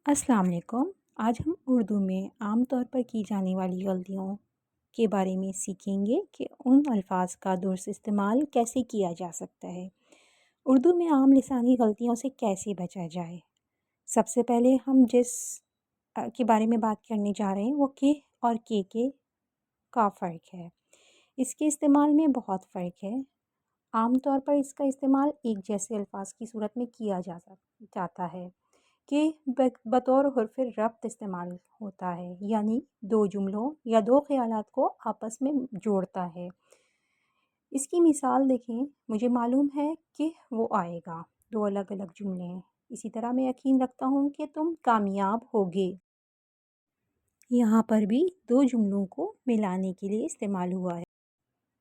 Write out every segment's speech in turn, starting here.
السلام علیکم۔ آج ہم اردو میں عام طور پر کی جانے والی غلطیوں کے بارے میں سیکھیں گے کہ ان الفاظ کا درست استعمال کیسے کیا جا سکتا ہے۔ اردو میں عام لسانی غلطیوں سے کیسے بچا جائے۔ سب سے پہلے ہم جس کے بارے میں بات کرنے جا رہے ہیں وہ کہ اور کے کا فرق ہے۔ اس کے استعمال میں بہت فرق ہے۔ عام طور پر اس کا استعمال ایک جیسے الفاظ کی صورت میں کیا جاتا ہے کہ بطور حرف ربط استعمال ہوتا ہے، یعنی دو جملوں یا دو خیالات کو آپس میں جوڑتا ہے۔ اس کی مثال دیکھیں، مجھے معلوم ہے کہ وہ آئے گا، دو الگ الگ جملے ہیں۔ اسی طرح میں یقین رکھتا ہوں کہ تم کامیاب ہوگے، یہاں پر بھی دو جملوں کو ملانے کے لیے استعمال ہوا ہے۔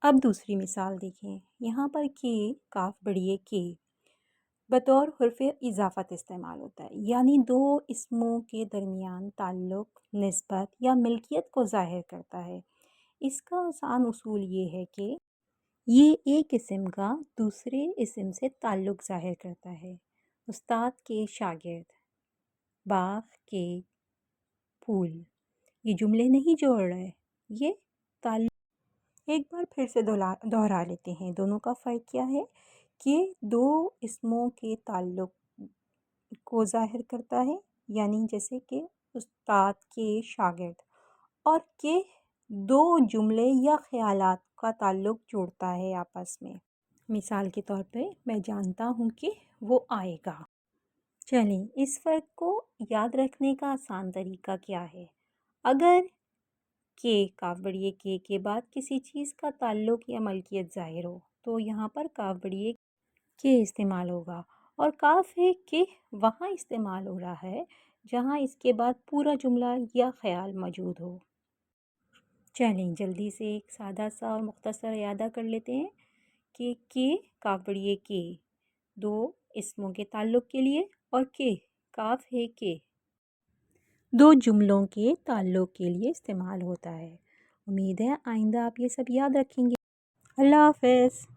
اب دوسری مثال دیکھیں، یہاں پر کہ کاف بڑھئے کے بطور حرف اضافت استعمال ہوتا ہے، یعنی دو اسموں کے درمیان تعلق، نسبت یا ملکیت کو ظاہر کرتا ہے۔ اس کا آسان اصول یہ ہے کہ یہ ایک اسم کا دوسرے اسم سے تعلق ظاہر کرتا ہے۔ استاد کے شاگرد، باغ کے پھول، یہ جملے نہیں جوڑ رہے، یہ تعلق۔ ایک بار پھر سے دہرا لیتے ہیں، دونوں کا فرق کیا ہے کہ دو اسموں کے تعلق کو ظاہر کرتا ہے، یعنی جیسے کہ استاد کے شاگرد، اور کہ دو جملے یا خیالات کا تعلق جوڑتا ہے آپس میں۔ مثال کے طور پہ میں جانتا ہوں کہ وہ آئے گا۔ چلیں، اس فرق کو یاد رکھنے کا آسان طریقہ کیا ہے؟ اگر کہ کاف بڑھئے کے بعد کسی چیز کا تعلق یا ملکیت ظاہر ہو تو یہاں پر کاف بڑھئے کے استعمال ہوگا، اور کاف ہے کہ وہاں استعمال ہو رہا ہے جہاں اس کے بعد پورا جملہ یا خیال موجود ہو۔ چلیں جلدی سے ایک سادہ سا اور مختصر اعادہ کر لیتے ہیں کہ کاف بڑھئے کے دو اسموں کے تعلق کے لیے، اور کہ کاف ہے کہ دو جملوں کے تعلق کے لیے استعمال ہوتا ہے۔ امید ہے آئندہ آپ یہ سب یاد رکھیں گے۔ اللہ حافظ۔